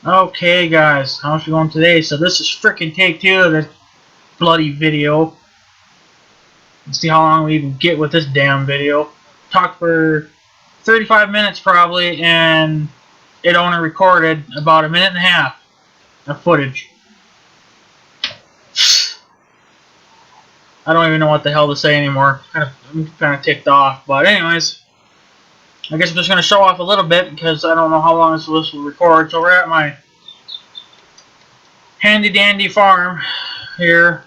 Okay guys, how's it going today? So this is frickin' take two of this bloody video. Let's see how long we even get with this damn video. Talked for 35 minutes probably, and it only recorded about a minute and a half of footage. I don't even know what the hell to say anymore. I'm kind of ticked off. But anyways, I guess I'm just going to show off a little bit because I don't know how long this will record. So we're at my handy dandy farm here.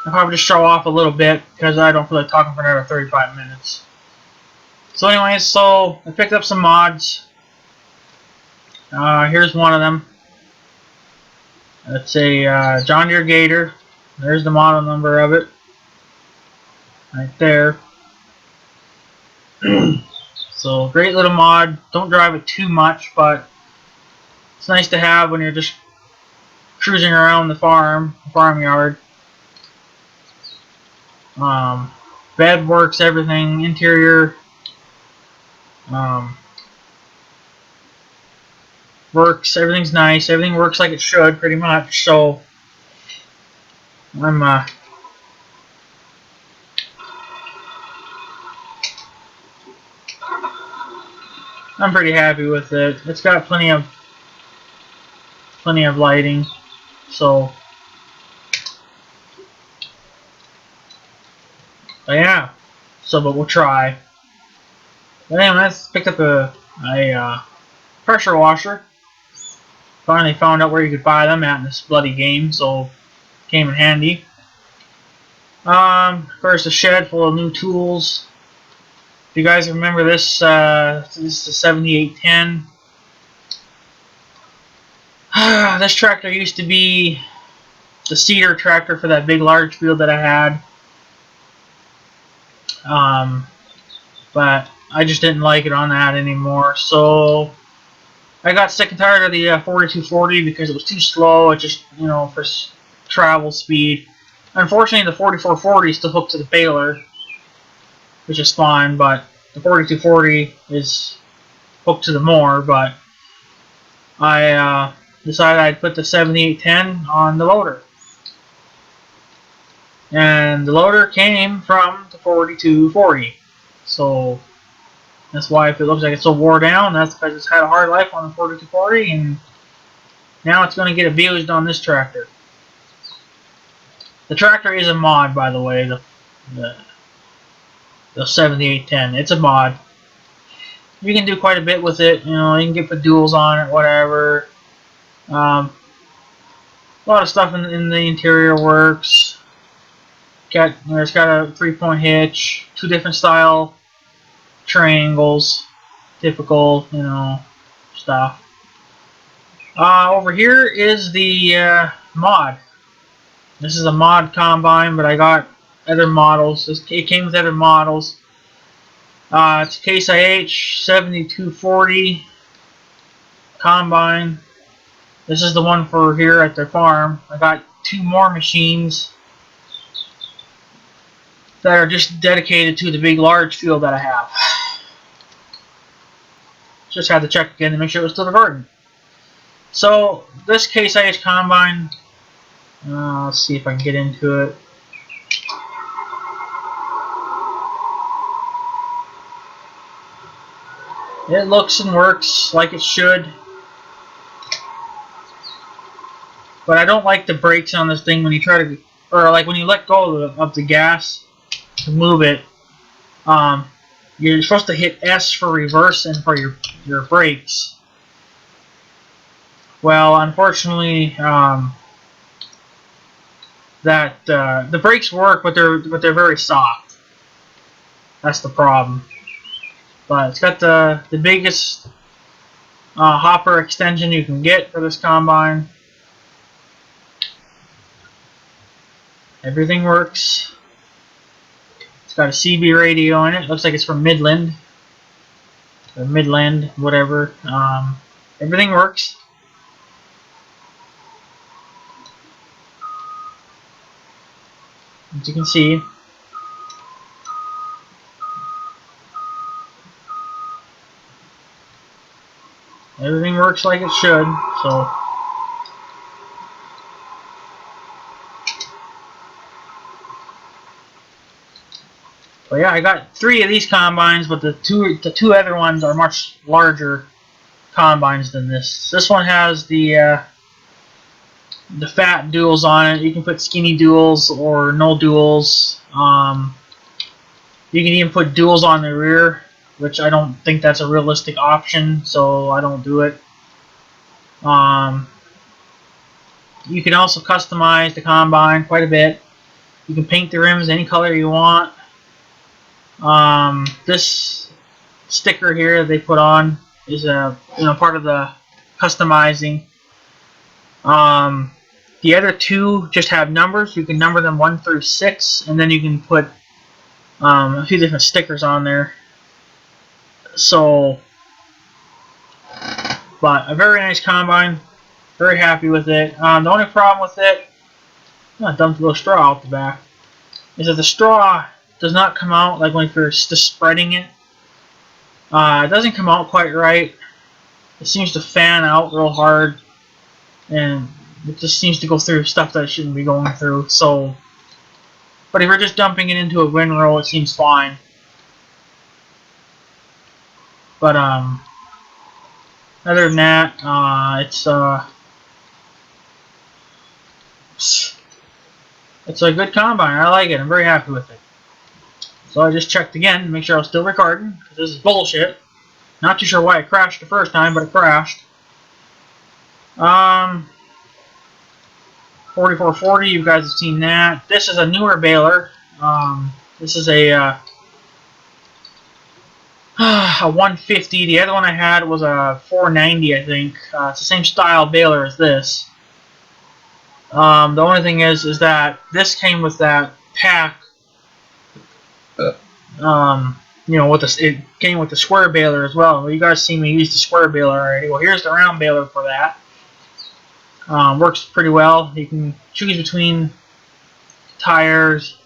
I'll probably just show off a little bit because I don't feel like talking for another 35 minutes. So anyways, so I picked up some mods. Here's one of them. It's a John Deere Gator. There's the model number of it. Right there. So great little mod. Don't drive it too much, but it's nice to have when you're just cruising around the farmyard. Bed works, everything, interior works, everything's nice, everything works like it should pretty much. So I'm pretty happy with it. It's got plenty of lighting, so yeah. So, but we'll try. But anyway, I picked up a pressure washer. Finally found out where you could buy them at in this bloody game, so came in handy. Of course, a shed full of new tools. If you guys remember this, this is the 7810. This tractor used to be the seeder tractor for that big large field that I had. But I just didn't like it on that anymore, so I got sick and tired of the 4240 because it was too slow. It just, for travel speed. Unfortunately, the 4440 is still hooked to the baler, which is fine, but the 4240 is hooked to the mower. But I decided I'd put the 7810 on the loader. And the loader came from the 4240. So that's why if it looks like it's so wore down, that's because it's had a hard life on the 4240, and now it's going to get abused on this tractor. The tractor is a mod, by the way, the 7810. It's a mod. You can do quite a bit with it. You can get the duals on it, whatever. A lot of stuff in the interior works. It's got a 3-point hitch, 2 different style triangles, typical, stuff. Over here is the mod. This is a mod combine, but I got other models. It came with other models. It's a Case IH 7240 combine. This is the one for here at the farm. I got 2 more machines that are just dedicated to the big large field that I have. Just had to check again to make sure it was still the garden. So this Case IH combine, let's see if I can get into it. It looks and works like it should, but I don't like the brakes on this thing when you try to, or like when you let go of the gas to move it. You're supposed to hit S for reverse and for your brakes. Well, unfortunately, the brakes work, but they're very soft. That's the problem. But it's got the biggest hopper extension you can get for this combine. Everything works. It's got a CB radio in it. Looks like it's from Midland. Or Midland, whatever. Everything works. As you can see. Everything works like it should. So. But yeah, I got 3 of these combines, but the two other ones are much larger combines than this. This one has the fat duals on it. You can put skinny duals or no duals. You can even put duals on the rear, which I don't think that's a realistic option, so I don't do it. You can also customize the combine quite a bit. You can paint the rims any color you want. This sticker here they put on is a part of the customizing. The other 2 just have numbers. You can number them 1 through 6, and then you can put a few different stickers on there. So, but a very nice combine. Very happy with it. The only problem with it, I dumped a little straw out the back, is that the straw does not come out like when you're just spreading it. It doesn't come out quite right. It seems to fan out real hard, and it just seems to go through stuff that it shouldn't be going through. So, but if you're just dumping it into a windrow, it seems fine. But other than that, it's a good combine. I like it. I'm very happy with it. So I just checked again to make sure I was still recording, because this is bullshit. Not too sure why it crashed the first time, but it crashed. 4440, you guys have seen that. This is a newer baler. This is a 150. The other one I had was a 490, I think. It's the same style baler as this. The only thing is that this came with that pack. It came with the square baler as well. Well, you guys see me use the square baler already. Well, here's the round baler for that. Works pretty well. You can choose between tires,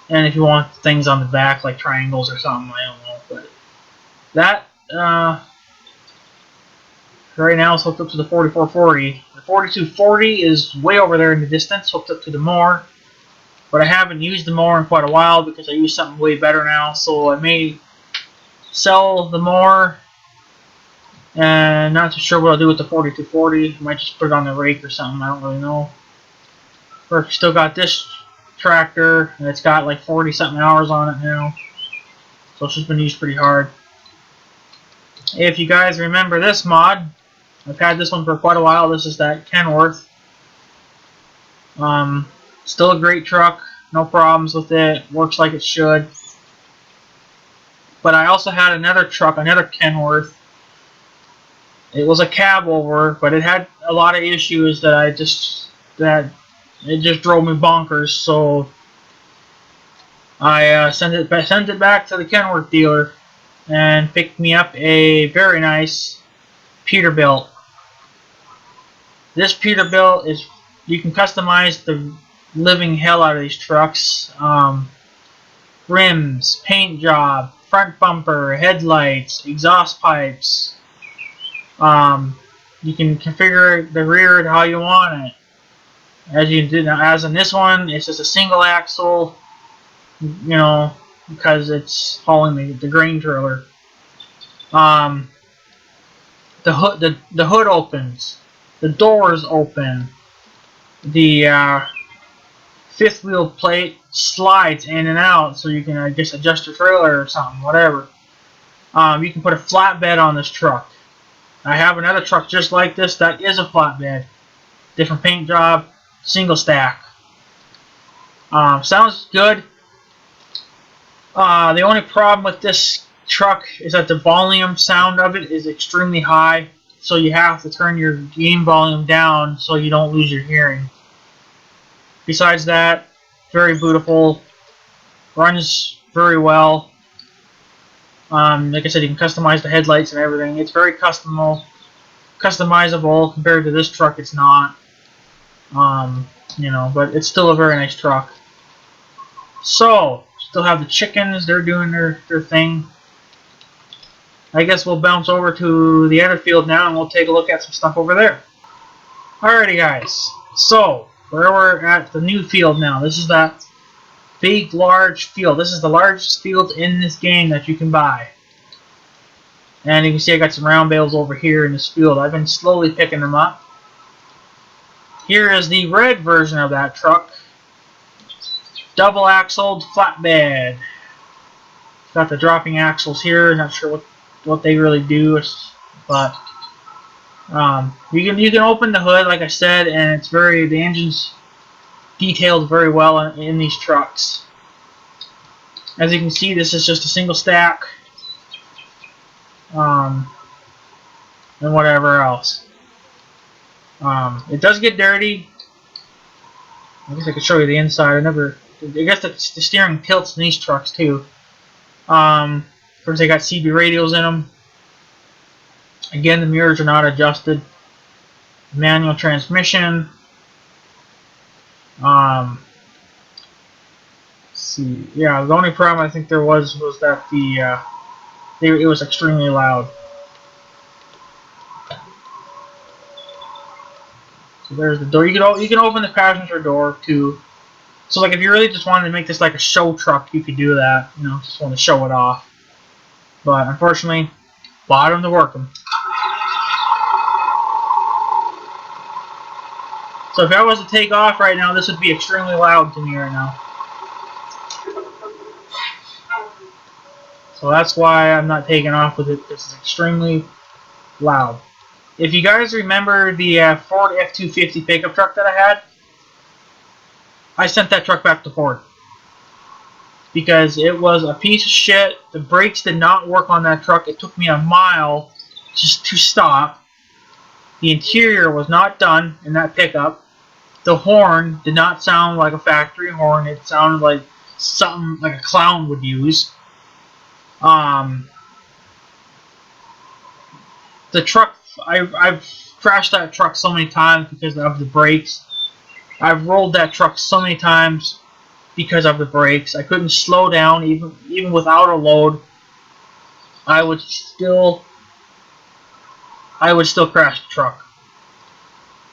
and if you want things on the back like triangles or something, I don't know. But that right now is hooked up to the 4440. The 4240 is way over there in the distance, hooked up to the mower. But I haven't used the mower in quite a while because I use something way better now. So I may sell the mower, and not too sure what I'll do with the 4240. I might just put it on the rake or something. I don't really know. But still got this tractor, and it's got like 40 something hours on it now. So it's just been used pretty hard. If you guys remember this mod, I've had this one for quite a while. This is that Kenworth. Still a great truck. No problems with it. Works like it should. But I also had another truck, another Kenworth. It was a cab over, but it had a lot of issues that it just drove me bonkers. So I sent it back to the Kenworth dealer and picked me up a very nice Peterbilt. This Peterbilt is, you can customize the living hell out of these trucks. Rims, paint job, front bumper, headlights, exhaust pipes. You can configure the rear how you want it. As you did, as in this one, it's just a single axle. Because it's hauling the grain trailer. The hood opens, the doors open, the fifth wheel plate slides in and out, so you can adjust your trailer or something, whatever. You can put a flatbed on this truck. I have another truck just like this that is a flatbed, different paint job, single stack. Sounds good. The only problem with this truck is that the volume sound of it is extremely high, so you have to turn your gain volume down so you don't lose your hearing. Besides that, very beautiful, runs very well. Like I said, you can customize the headlights and everything. It's very customizable compared to this truck. It's not, but it's still a very nice truck. So, still have the chickens. They're doing their thing. I guess we'll bounce over to the other field now and we'll take a look at some stuff over there. Alrighty guys, so where we're at the new field now. This is that big, large field. This is the largest field in this game that you can buy. And you can see I got some round bales over here in this field. I've been slowly picking them up. Here is the red version of that truck. Double axled flatbed. Got the dropping axles here. Not sure what they really do, but you can open the hood like I said, and it's the engine's detailed very well in these trucks. As you can see, this is just a single stack, and whatever else. It does get dirty. I guess I could show you the inside. I guess the steering tilts in these trucks too. Of course, they got CB radios in them. Again, the mirrors are not adjusted. Manual transmission. Let's see. Yeah, the only problem I think there was that it was extremely loud. So there's the door. You can open the passenger door too. So like if you really just wanted to make this like a show truck, you could do that. You know, just want to show it off. But unfortunately, bought them to work them. So if I was to take off right now, this would be extremely loud to me right now. So that's why I'm not taking off with it. This is extremely loud. If you guys remember the Ford F-250 pickup truck that I had, I sent that truck back to Ford. Because it was a piece of shit. The brakes did not work on that truck. It took me a mile just to stop. The interior was not done in that pickup. The horn did not sound like a factory horn. It sounded like something like a clown would use. The truck, I've crashed that truck so many times because of the brakes. I've rolled that truck so many times because of the brakes. I couldn't slow down even without a load. I would still crash the truck.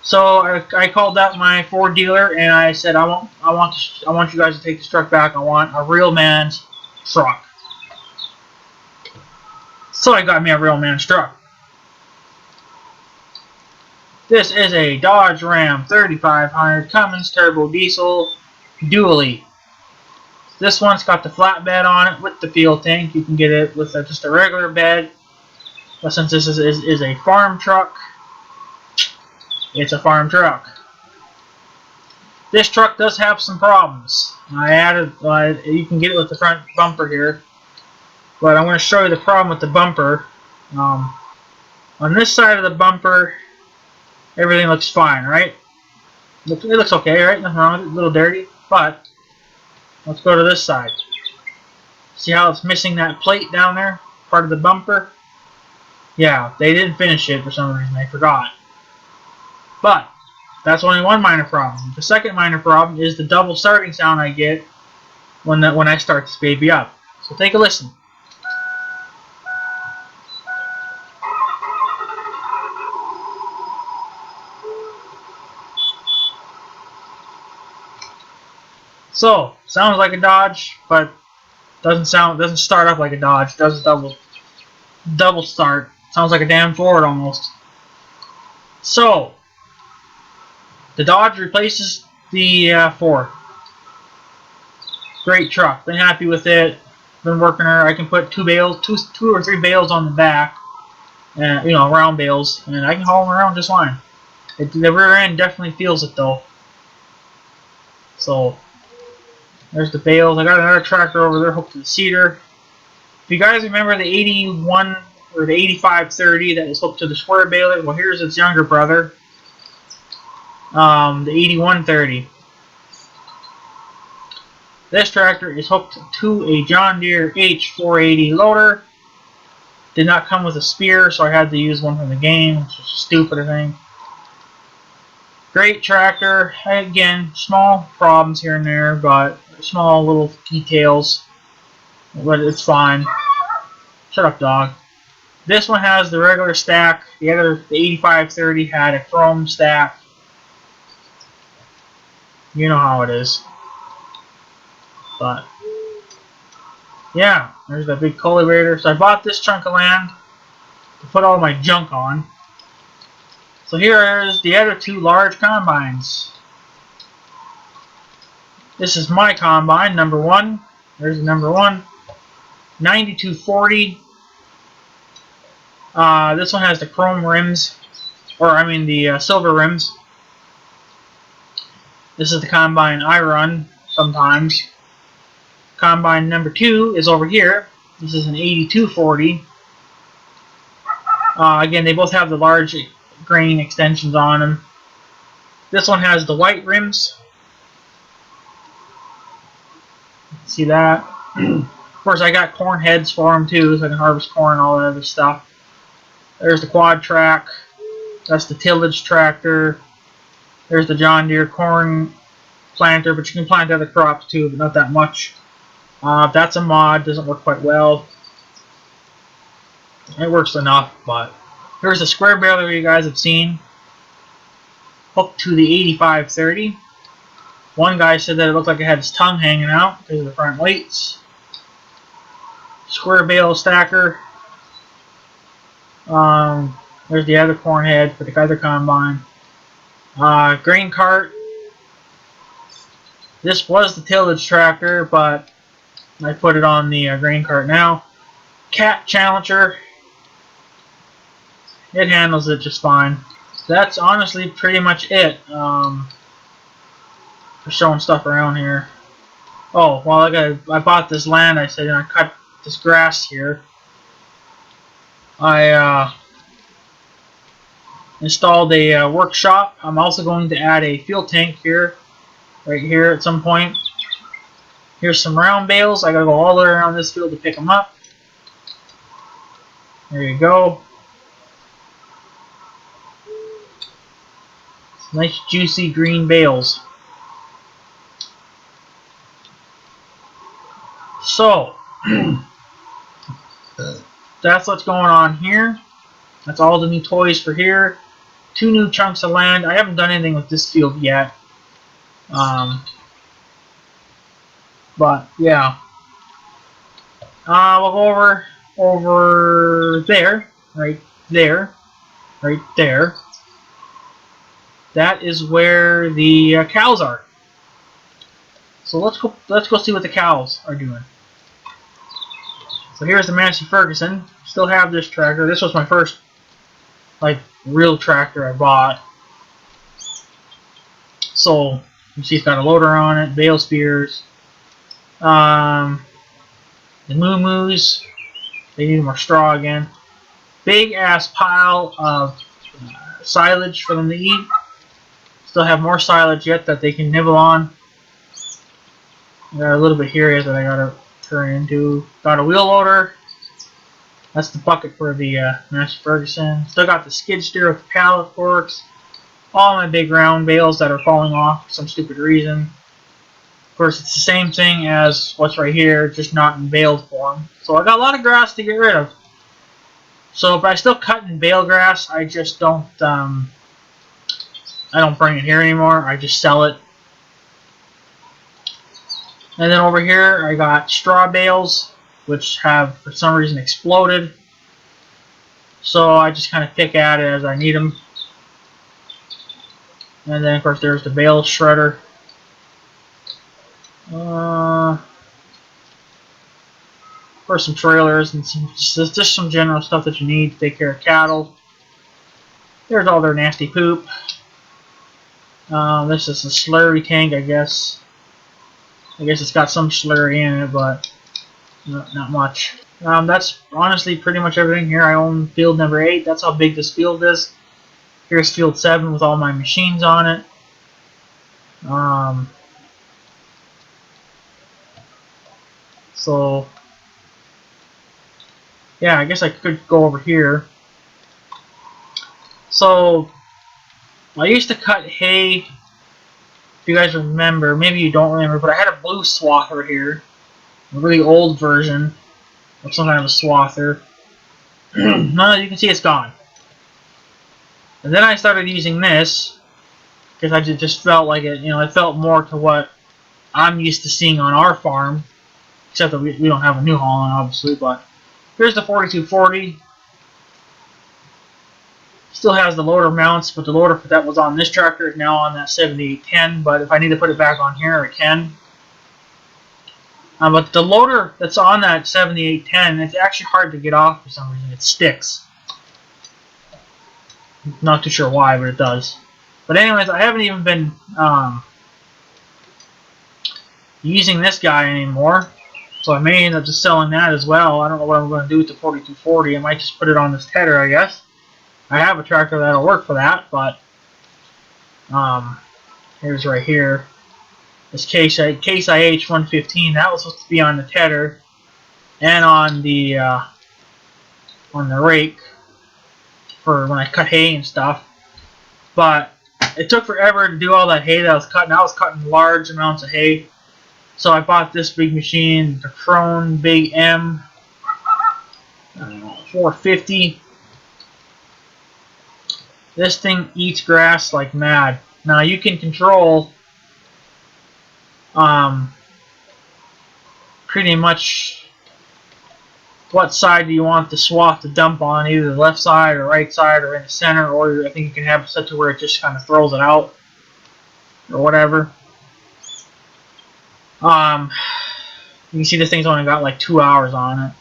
So I called out my Ford dealer and I said I want you guys to take this truck back. I want a real man's truck. So I got me a real man's truck. This is a Dodge Ram 3500 Cummins Turbo Diesel dually. This one's got the flatbed on it with the fuel tank. You can get it with just a regular bed. But since this is a farm truck, it's a farm truck. This truck does have some problems. I added, you can get it with the front bumper here. But I'm going to show you the problem with the bumper. On this side of the bumper, everything looks fine, right? It looks okay, right? Nothing wrong with it. A little dirty. But let's go to this side. See how it's missing that plate down there? Part of the bumper? Yeah, they didn't finish it for some reason. They forgot. But that's only one minor problem. The second minor problem is the double starting sound I get when I start this baby up. So take a listen. So sounds like a Dodge, but doesn't start up like a Dodge. Does a double start. Sounds like a damn Ford almost. So the Dodge replaces the Ford. Great truck. Been happy with it. Been working her. I can put two or three bales on the back, you know, round bales, and I can haul them around just fine. The rear end definitely feels it though. So there's the bales. I got another tractor over there hooked to the seeder. If you guys remember the 81 or the 8530 that is hooked to the square baler, well, here's its younger brother, the 8130. This tractor is hooked to a John Deere H480 loader. Did not come with a spear, so I had to use one from the game, which is stupid, I think. Great tractor. Again, small problems here and there, but small little details. But it's fine. Shut up, dog. This one has the regular stack. The 8530 had a chrome stack. You know how it is. But yeah, there's that big cultivator. So I bought this chunk of land to put all my junk on. So here is the other two large combines. This is my combine, number one. There's the number one. 9240. This one has the chrome rims, or I mean the silver rims. This is the combine I run sometimes. Combine number 2 is over here. This is an 8240. Again, they both have the large grain extensions on them. This one has the white rims. See that? Of course, I got corn heads for them too, so I can harvest corn and all that other stuff. There's the quad track. That's the tillage tractor. There's the John Deere corn planter, but you can plant other crops too, but not that much. That's a mod. Doesn't work quite well. It works enough, but here's the square baler you guys have seen, hooked to the 8530. One guy said that it looked like it had his tongue hanging out because of the front weights. Square bale stacker. There's the other corn head for the other combine. Grain cart. This was the tillage tractor, but I put it on the grain cart now. Cat Challenger. It handles it just fine. That's honestly pretty much it. For showing stuff around here. Oh, well, I bought this land. I said I cut this grass here. I installed a workshop. I'm also going to add a fuel tank here, right here at some point. Here's some round bales. I gotta go all the way around this field to pick them up. There you go. Nice juicy green bales. So that's what's going on here. That's all the new toys for here. 2 new chunks of land. I haven't done anything with this field yet. But yeah. We'll go over there, right there. That is where the cows are. So let's go see what the cows are doing. So here's the Massey Ferguson. Still have this tractor. This was my first real tractor I bought. So you see it's got a loader on it, bale spears. The moo-moos, they need more straw again. Big ass pile of silage for them to eat. Still have more silage yet that they can nibble on. Got a little bit here that I gotta turn into. Got a wheel loader. That's the bucket for the Massey Ferguson. Still got the skid steer with the pallet forks. All my big round bales that are falling off for some stupid reason. Of course, it's the same thing as what's right here, just not in baled form. So I got a lot of grass to get rid of. So, but I still cut in bale grass. I just don't. I don't bring it here anymore. I just sell it. And then over here, I got straw bales, which have for some reason exploded. So I just kind of pick at it as I need them. And then, of course, there's the bale shredder. Of course, some trailers and just some general stuff that you need to take care of cattle. There's all their nasty poop. This is a slurry tank, I guess. I guess it's got some slurry in it, but not much. That's honestly pretty much everything here. I own field number 8. That's how big this field is. Here's field 7 with all my machines on it. So yeah, I guess I could go over here. So I used to cut hay. If you guys remember, maybe you don't remember, but I had a blue swather here, a really old version of some kind of a swather. Now you can see it's gone. And then I started using this because I just felt like it, it felt more to what I'm used to seeing on our farm. Except that we don't have a New Holland, obviously, but here's the 4240. Still has the loader mounts, but the loader that was on this tractor is now on that 7810. But if I need to put it back on here, I can. But the loader that's on that 7810, it's actually hard to get off for some reason. It sticks. Not too sure why, but it does. But anyways, I haven't even been using this guy anymore. So I may end up just selling that as well. I don't know what I'm going to do with the 4240. I might just put it on this tedder, I guess. I have a tractor that'll work for that, but here's right here. This Case IH 115, that was supposed to be on the tedder and on the rake for when I cut hay and stuff. But it took forever to do all that hay that I was cutting. I was cutting large amounts of hay. So I bought this big machine, the Krone Big M 450. This thing eats grass like mad. Now you can control pretty much what side do you want the swath to dump on, either the left side or right side or in the center, or I think you can have it set to where it just kind of throws it out or whatever. You can see this thing's only got like 2 hours on it.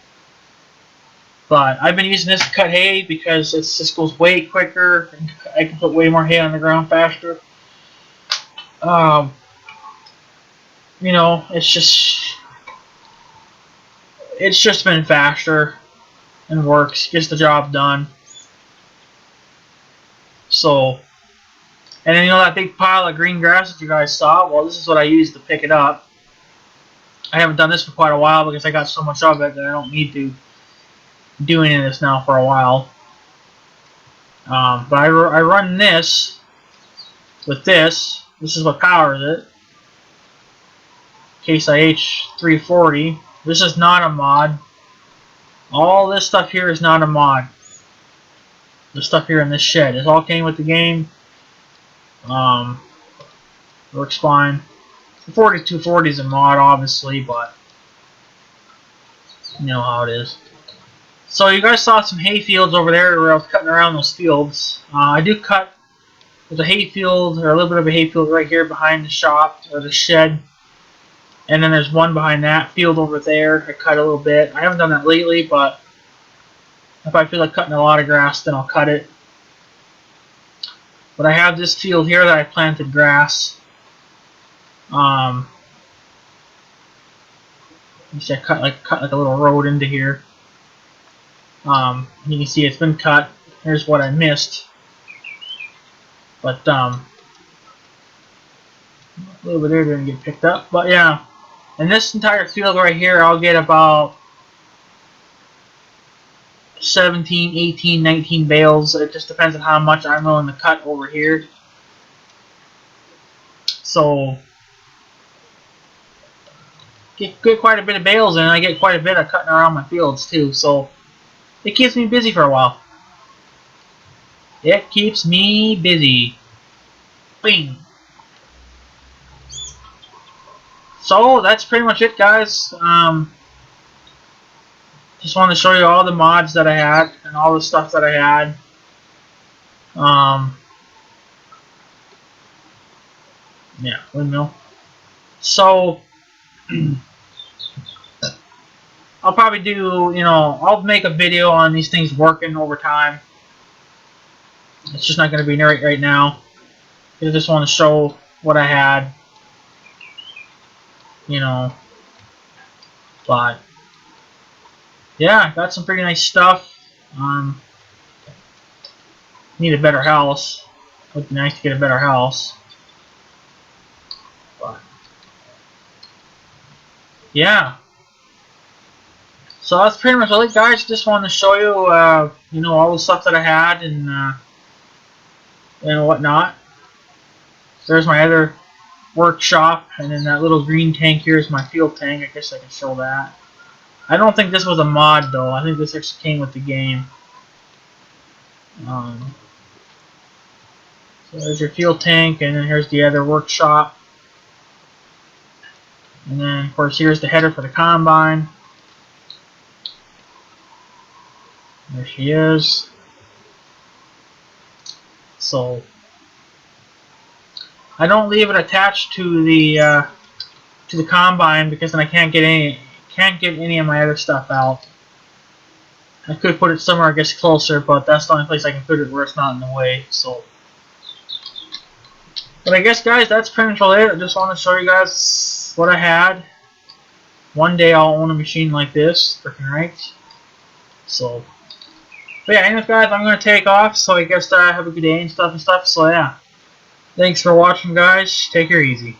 But I've been using this to cut hay because it just goes way quicker. And I can put way more hay on the ground faster. It's just been faster and works, gets the job done. So, and then that big pile of green grass that you guys saw, well, this is what I used to pick it up. I haven't done this for quite a while because I got so much of it that I don't need to do any of this now for a while. But I run this with this. This is what powers it. Case IH 340. This is not a mod. All this stuff here is not a mod. The stuff here in this shed. It all came with the game. Works fine. The 4240 is a mod, obviously, but you know how it is. So you guys saw some hay fields over there where I was cutting around those fields. I do cut. There's a hay field, or a little bit of a hay field right here behind the shop, or the shed. And then there's one behind that field over there. I cut a little bit. I haven't done that lately, but if I feel like cutting a lot of grass, then I'll cut it. But I have this field here that I planted grass. You see I cut like a little road into here. You can see it's been cut. Here's what I missed. But a little bit there didn't get picked up. But yeah, in this entire field right here, I'll get about 17, 18, 19 bales. It just depends on how much I'm willing to cut over here. So get quite a bit of bales in. I get quite a bit of cutting around my fields too. So it keeps me busy for a while. It keeps me busy. Bing. So that's pretty much it, guys. Just wanted to show you all the mods that I had and all the stuff that I had. Yeah, windmill. So I'll probably do, I'll make a video on these things working over time. It's just not going to be right now. I just want to show what I had. But yeah, got some pretty nice stuff. Need a better house. Would be nice to get a better house. But yeah. So that's pretty much it, guys. Just wanted to show you, all the stuff that I had and whatnot. So there's my other workshop, and then that little green tank here is my field tank. I guess I can show that. I don't think this was a mod though. I think this actually came with the game. So there's your fuel tank, and then here's the other workshop. And then, of course, here's the header for the combine. There she is. So I don't leave it attached to the combine because then I can't get any of my other stuff out. I could put it somewhere I guess closer, but that's the only place I can put it where it's not in the way. So, but I guess guys, that's pretty much all it. I just want to show you guys what I had. One day I'll own a machine like this, freaking right. So, but yeah, anyways guys, I'm gonna take off. So I guess have a good day and stuff. So yeah, thanks for watching, guys. Take care easy.